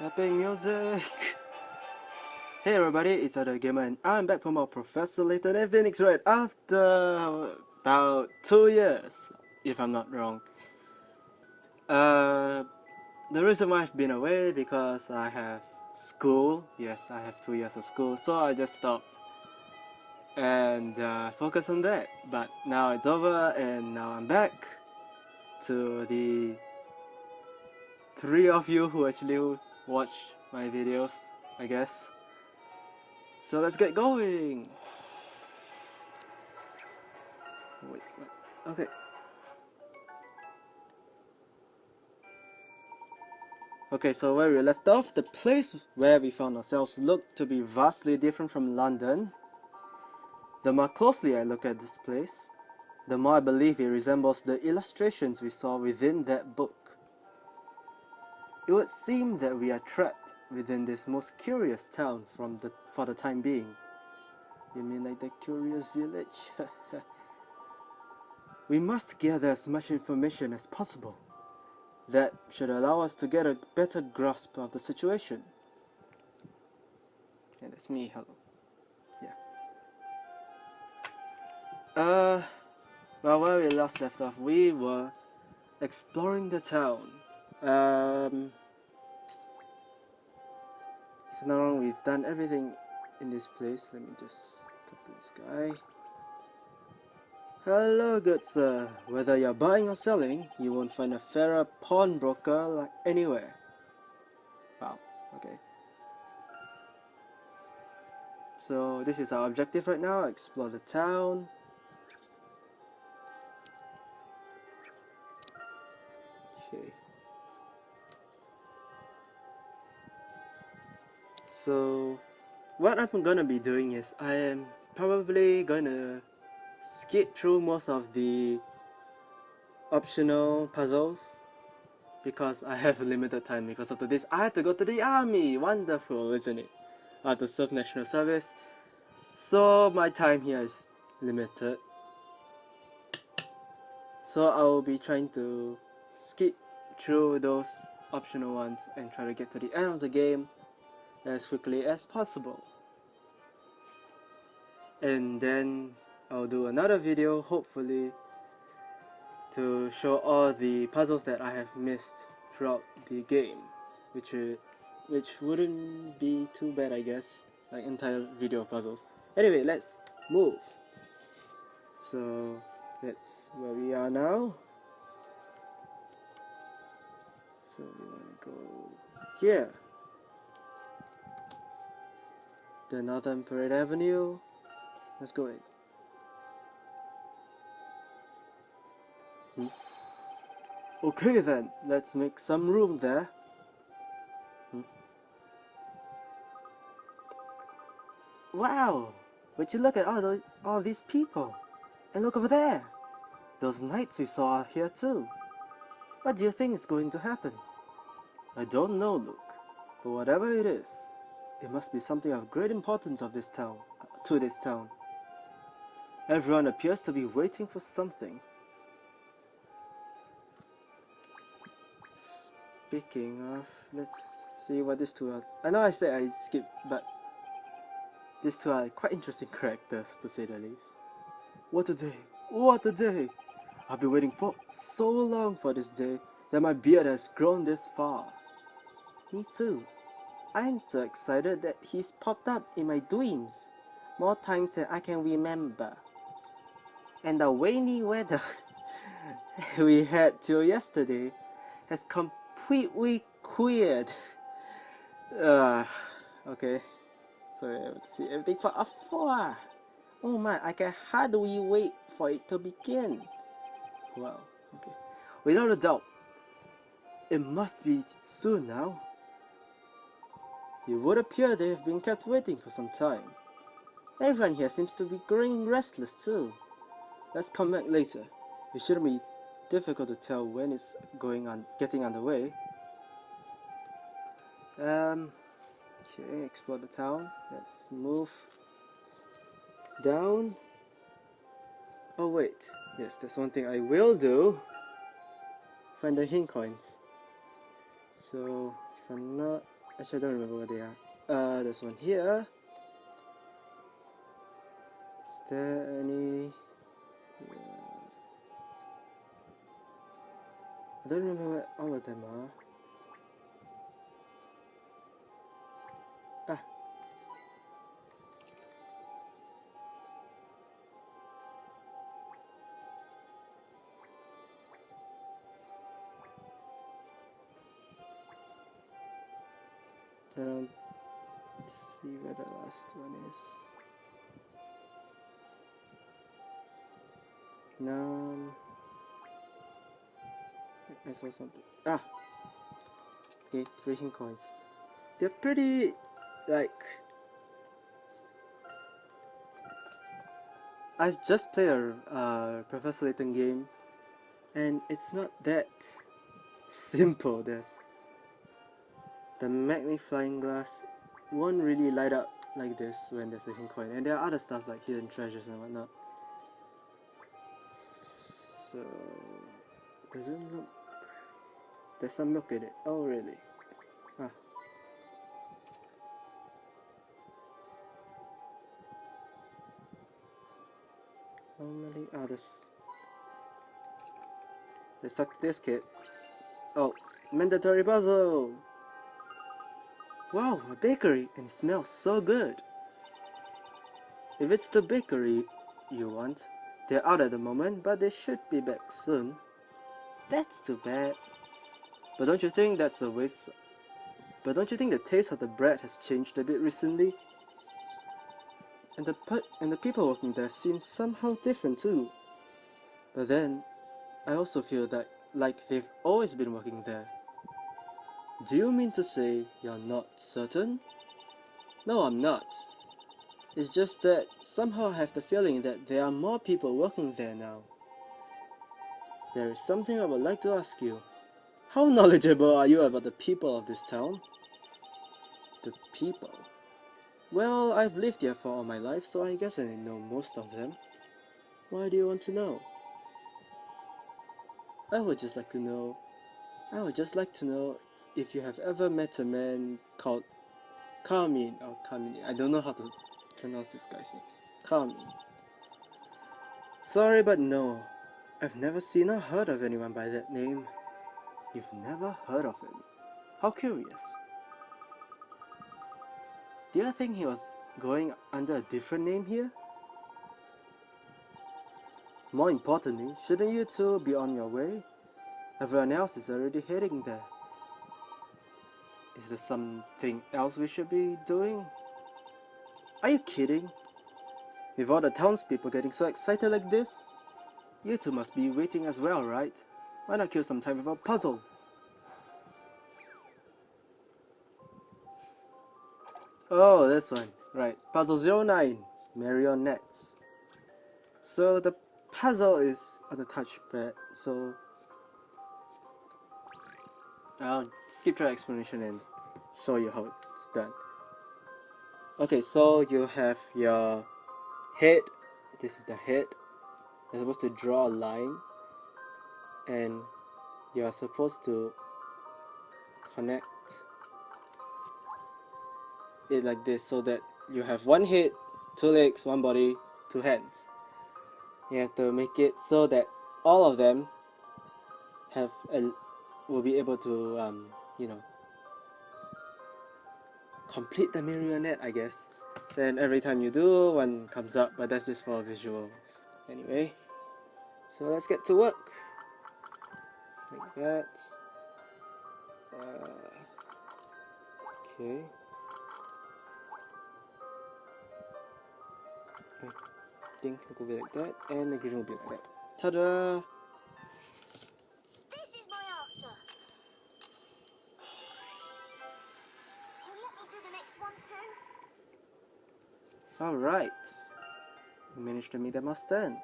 Epic music! Hey everybody, it's Other Gamer and I'm back from our Professor Layton and Phoenix Wright after about 2 years, if I'm not wrong. The reason why I've been away because I have school. Yes, I have 2 years of school, so I just stopped and focused on that. But now it's over and now I'm back to the 3 of you who actually watch my videos, I guess. So let's get going. Wait, what? Okay. Okay, so where we left off, the place where we found ourselves looked to be vastly different from London. The more closely I look at this place, the more I believe it resembles the illustrations we saw within that book. It would seem that we are trapped within this most curious town for the time being. You mean like the Curious Village? We must gather as much information as possible. That should allow us to get a better grasp of the situation. And it's me, hello. Yeah. Well, where we last left off, we were exploring the town. If not wrong, we've done everything in this place. Let me just talk to this guy. Hello, good sir. Whether you're buying or selling, you won't find a fairer pawnbroker like anywhere. Wow, okay. So this is our objective right now, explore the town. Okay. So what I'm gonna be doing is I am probably gonna skip through most of the optional puzzles because I have limited time. Because of this, I have to go to the army. Wonderful, isn't it? I have to serve national service, so my time here is limited. So I will be trying to skip through those optional ones and try to get to the end of the game as quickly as possible. And then I'll do another video, hopefully, to show all the puzzles that I have missed throughout the game, which wouldn't be too bad, I guess, like entire video puzzles. Anyway, let's move. So that's where we are now. So we want to go here, the Northern Parade Avenue. Let's go in. Okay then, let's make some room there. Wow! Would you look at all these people? And look over there! Those knights we saw are here too. What do you think is going to happen? I don't know, Luke. But whatever it is, it must be something of great importance to this town. Everyone appears to be waiting for something. Speaking of, let's see what these two are. I know I said I skipped, but these two are quite interesting characters, to say the least. What a day! What a day! I've been waiting for so long for this day that my beard has grown this far. Me too. I'm so excited that he's popped up in my dreams more times than I can remember. And the rainy weather we had till yesterday has completely cleared. Okay. Sorry, let's see everything for afar. Oh my, I can hardly wait for it to begin. Wow, okay. Without a doubt, it must be soon now. It would appear they have been kept waiting for some time. Everyone here seems to be growing restless too. Let's come back later. It shouldn't be difficult to tell when it's getting underway. Okay, explore the town. Let's move down. Oh wait, yes, that's one thing I will do. Find the hint coins. So if I'm not Actually, I don't remember where they are. There's one here. Is there any? I don't remember where all of them are. Ah. I don't see where the last one is. No. I saw something. Ah! Okay, 3 hint coins. They're pretty, like... I've just played a Professor Layton game, and it's not that simple. There's the magnifying glass won't really light up like this when there's a hint coin, and there are other stuff like hidden treasures and whatnot. So doesn't look. There's some milk in it. Oh really? Ah. How many others? Let's talk to this kid. Oh, mandatory puzzle! Wow, a bakery, and it smells so good. If it's the bakery you want, they're out at the moment, but they should be back soon. That's too bad. But don't you think that's the waste? But don't you think the taste of the bread has changed a bit recently? And the people working there seem somehow different too. But then, I also feel that like they've always been working there. Do you mean to say you're not certain? No, I'm not. It's just that somehow I have the feeling that there are more people working there now. There is something I would like to ask you. How knowledgeable are you about the people of this town? The people? Well, I've lived here for all my life, so I guess I know most of them. Why do you want to know? I would just like to know if you have ever met a man called Carmine or Carmine. I don't know how to pronounce this guy's name. Carmine. Sorry, but no. I've never seen or heard of anyone by that name. You've never heard of him? How curious. Do you think he was going under a different name here? More importantly, shouldn't you two be on your way? Everyone else is already heading there. Is there something else we should be doing? Are you kidding? With all the townspeople getting so excited like this? You two must be waiting as well, right? Why not kill some time with a puzzle? Oh, this one. Right. Puzzle 09. Marionettes. So the puzzle is on the touchpad, so I'll skip your explanation and show you how it's done. Okay, so you have your head. This is the head. You're supposed to draw a line, and you're supposed to connect it like this so that you have one head, 2 legs, 1 body, 2 hands. You have to make it so that all of them will be able to complete the marionette, I guess. Then every time you do, one comes up, but that's just for visuals. Anyway, so let's get to work. Like that. Okay. I think it will be like that, and the green will be like that. Ta-da! This is my answer. Can you let me do the next one too? Alright. We managed to make them all stand.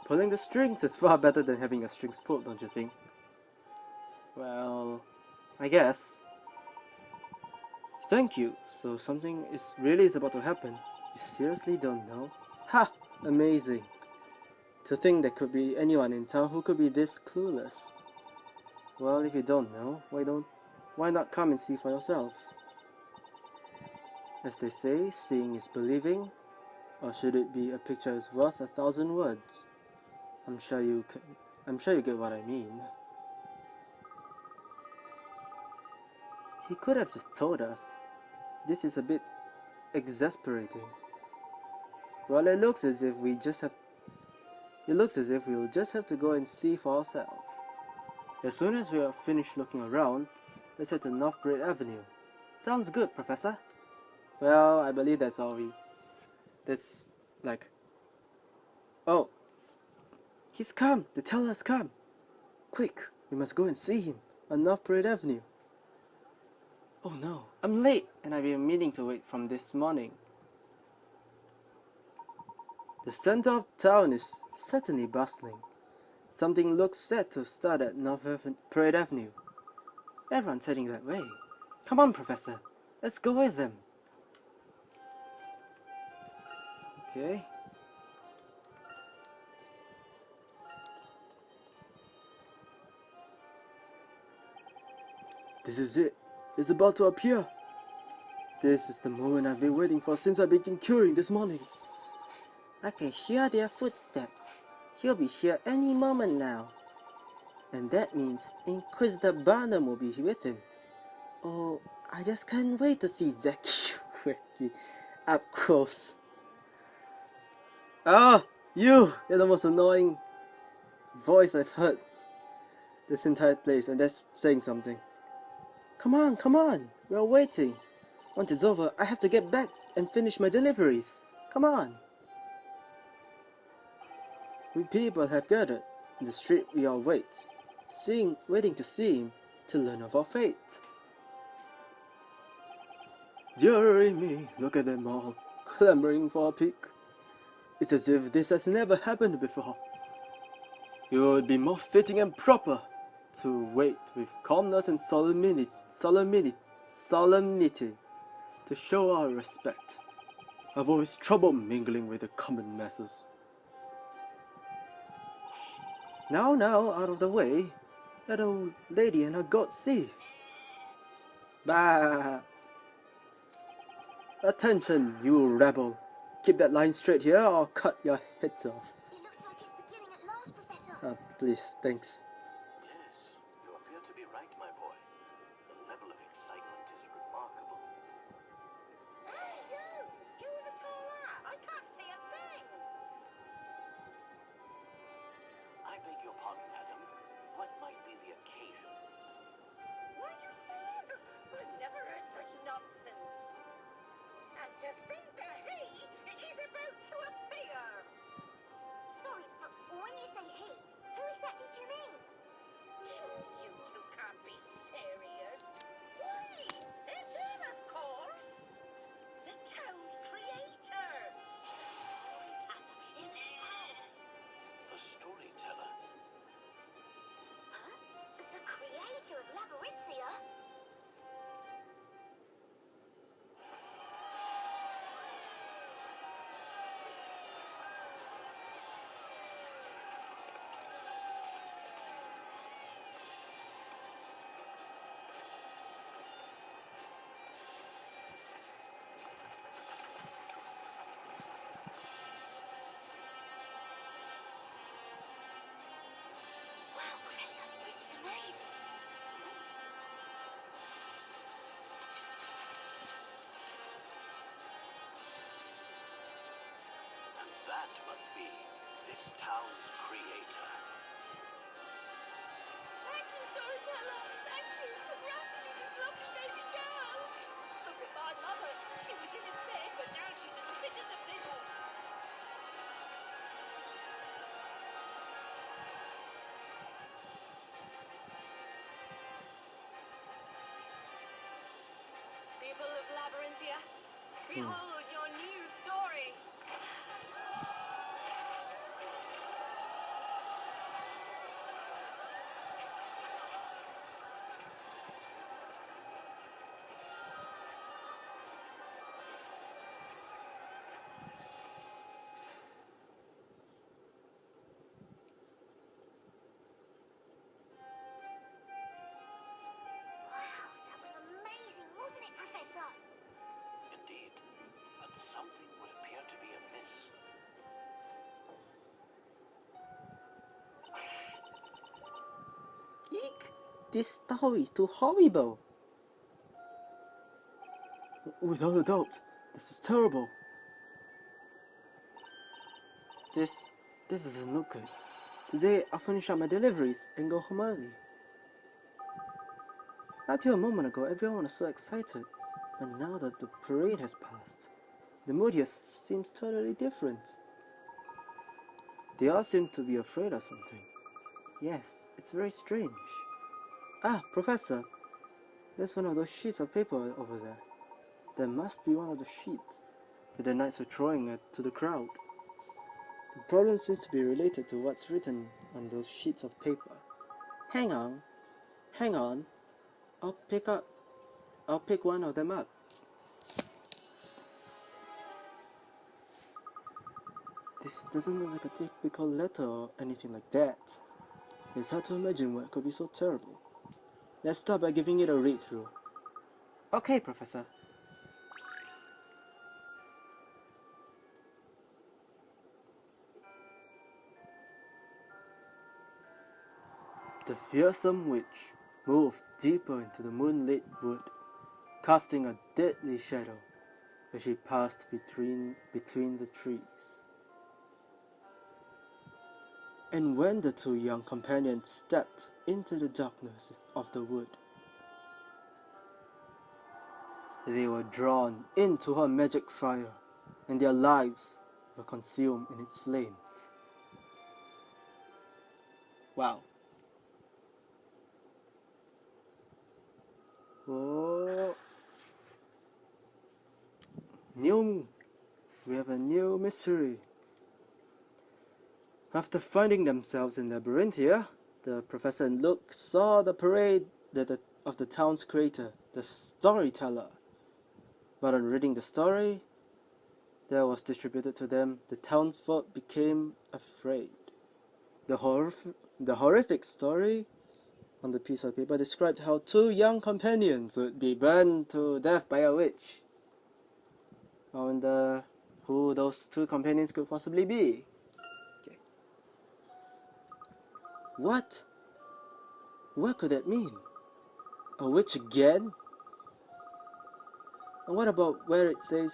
Pulling the strings is far better than having your strings pulled, don't you think? Well, I guess. Thank you. So something really is about to happen. You seriously don't know? Ha! Amazing. To think there could be anyone in town who could be this clueless. Well, if you don't know, why don't Why not come and see for yourselves? As they say, seeing is believing, or should it be a picture is worth 1,000 words? I'm sure you get what I mean. He could have just told us. This is a bit exasperating. Well, it looks as if we'll just have to go and see for ourselves. As soon as we are finished looking around, let's head to North Great Avenue. Sounds good, Professor. Well, I believe that's like... Oh! He's come! The teller has come! Quick, we must go and see him on North Great Avenue. Oh no, I'm late and I've been meaning to wait from this morning. The center of town is certainly bustling. Something looks set to start at North Parade Avenue. Everyone's heading that way. Come on, Professor. Let's go with them. Okay. This is it. It's about to appear. This is the moment I've been waiting for since I began queuing this morning. I can hear their footsteps. He'll be here any moment now. And that means Inquisitor Barnum will be with him. Oh, I just can't wait to see Zeki up close. Ah, you're the most annoying voice I've heard this entire place, and that's saying something. Come on, we're waiting. Once it's over, I have to get back and finish my deliveries. Come on. We people have gathered. In the street we all wait, waiting to see him, to learn of our fate. Dearie me, look at them all, clamoring for a peek. It's as if this has never happened before. It would be more fitting and proper to wait with calmness and solemnity to show our respect. I've always trouble mingling with the common masses. Now, out of the way. That old lady and her goats see. Bah! Attention, you rebel. Keep that line straight here or I'll cut your heads off. It looks like it's beginning at last, Professor. Please, thanks. Yes, you appear to be right, my boy. The level of excitement is remarkable. Hey, you with the tall hat. I can't see a thing. I beg your pardon, madam. What might be the occasion? What are you saying? I've never heard such nonsense. And to think that he is about to appear. Sorry, but when you say he, who exactly do you mean? Sure, you two can't be serious. Why, it's him, of course. The town's creator. The storyteller himself. The storyteller? Huh? The creator of Labyrinthia? Wow, Professor, this is amazing. And that must be this town's creator. Thank you, storyteller. Thank you for granting me this lovely baby girl. Look at my mother. She was in a bed, but now she's as fit as a fiddle. People of Labyrinthia, behold your new story. Wowza. This story is too horrible. Without a doubt, this is terrible. This doesn't look good. Today I'll finish up my deliveries and go home early. Up till a moment ago, everyone was so excited, but now that the parade has passed, the mood here seems totally different. They all seem to be afraid of something. Yes, it's very strange. Ah, Professor, there's one of those sheets of paper over there. There must be one of the sheets that the knights are throwing at to the crowd. The problem seems to be related to what's written on those sheets of paper. Hang on. I'll pick one of them up. This doesn't look like a typical letter or anything like that. It's hard to imagine what could be so terrible. Let's start by giving it a read through. Okay, Professor. The fearsome witch moved deeper into the moonlit wood, casting a deadly shadow as she passed between the trees. And when the two young companions stepped into the darkness of the wood, they were drawn into her magic fire, and their lives were consumed in its flames. Wow. Oh. We have a new mystery. After finding themselves in Labyrinthia, the professor and Luke saw the parade of the town's creator, the Storyteller. But on reading the story that was distributed to them, the townsfolk became afraid. The horrific story on the piece of paper described how two young companions would be burned to death by a witch. I wonder who those two companions could possibly be. Okay. What? What could that mean? A witch again? And what about where it says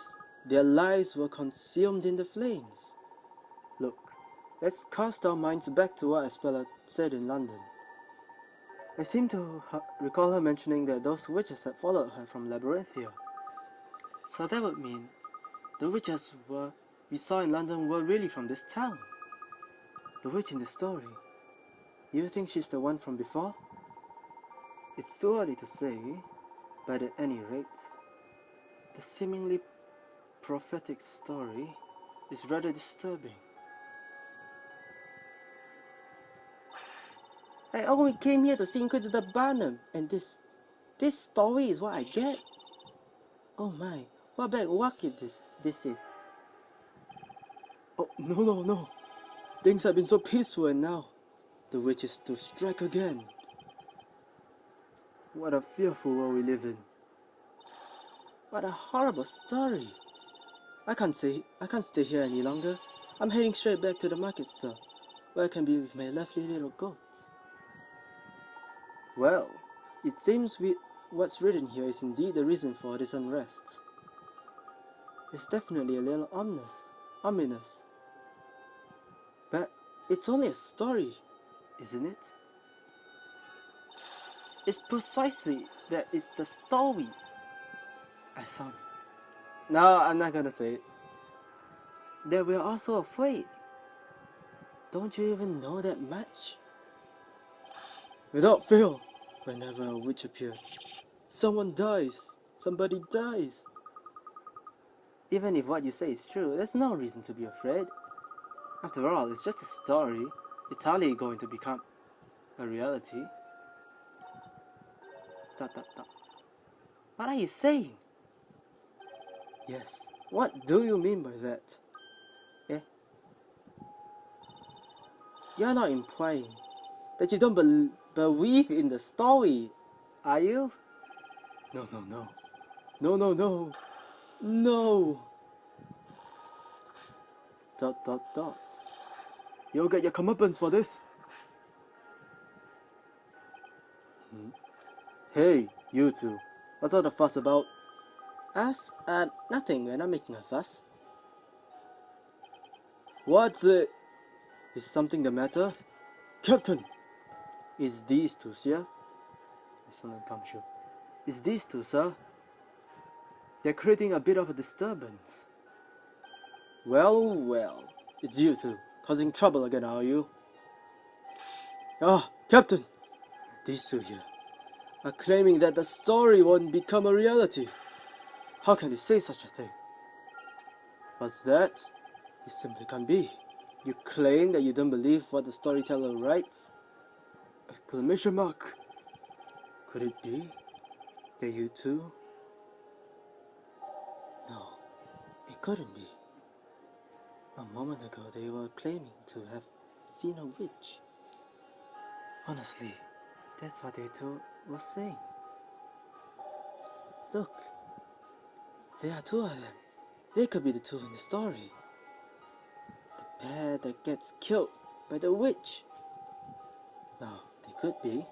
their lives were consumed in the flames? Look, let's cast our minds back to what Espella said in London. I seem to recall her mentioning that those witches had followed her from Labyrinthia. So that would mean the witches we saw in London were really from this town. The witch in the story. Do you think she's the one from before? It's too early to say, but at any rate, the seemingly prophetic story is rather disturbing. I only came here to see Inquisitor Barnum, and this story is what I get? Oh my, what bad luck this is. Oh, no. Things have been so peaceful, and now the witch is to strike again. What a fearful world we live in. What a horrible story. I can't stay here any longer. I'm heading straight back to the market store, where I can be with my lovely little goats. Well, it seems what's written here is indeed the reason for this unrest. It's definitely a little ominous. But it's only a story, isn't it? It's precisely that it's the story. No, I'm not gonna say it. That we're also afraid. Don't you even know that much? Without fail, whenever a witch appears, somebody dies. Even if what you say is true, there's no reason to be afraid. After all, it's just a story. It's hardly going to become a reality. What are you saying? Yes, what do you mean by that? You're not implying that you don't believe in the story, are you? No. No. ... You'll get your comeuppance for this. Hey, you two. What's all the fuss about? Us? Nothing. We're not making a fuss. What's it? Is something the matter? Captain! Is these two, sir? Someone comes through. Is these two, sir? They're creating a bit of a disturbance. Well, well. It's you two. Causing trouble again, are you? Ah, Captain! These two here are claiming that the story won't become a reality. How can they say such a thing? What's that? It simply can't be. You claim that you don't believe what the storyteller writes? Exclamation mark. Could it be that you two? No, it couldn't be. A moment ago they were claiming to have seen a witch. Honestly, that's what they two were saying. Look, there are two of them. They could be the two in the story. The pair that gets killed by the witch. Well, they could be.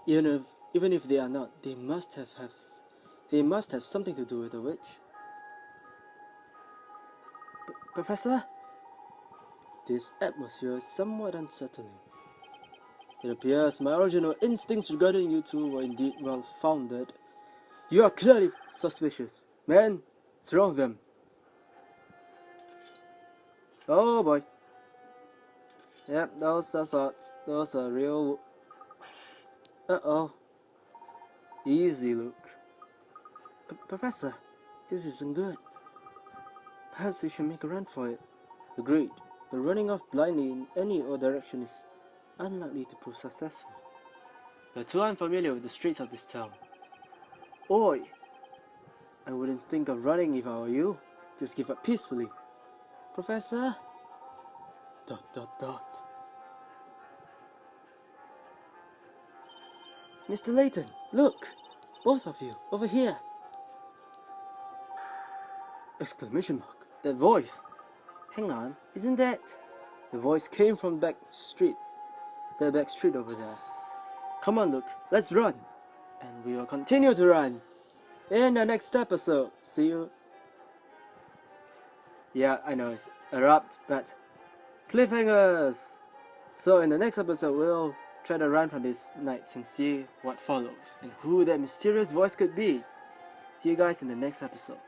Even if they are not, they must have something to do with the witch. Professor? This atmosphere is somewhat unsettling. It appears my original instincts regarding you two were indeed well founded. You are clearly suspicious. Man, what's wrong with them? Oh boy. Yep, those are sorts. Those are real. Uh-oh. Easy, Luke. Professor, this isn't good. Perhaps we should make a run for it. Agreed, but running off blindly in any direction is unlikely to prove successful. You're too unfamiliar with the streets of this town. Oi! I wouldn't think of running if I were you. Just give up peacefully. Professor? ... Mr. Layton, look! Both of you, over here! Exclamation mark. That voice! Hang on, isn't that... The voice came from the back street over there. Come on, Luke, let's run! And we will continue to run! In the next episode, see you... Yeah, I know, it's erupt, but... Cliffhangers! So in the next episode, we'll try to run from these nights and see what follows, and who that mysterious voice could be. See you guys in the next episode.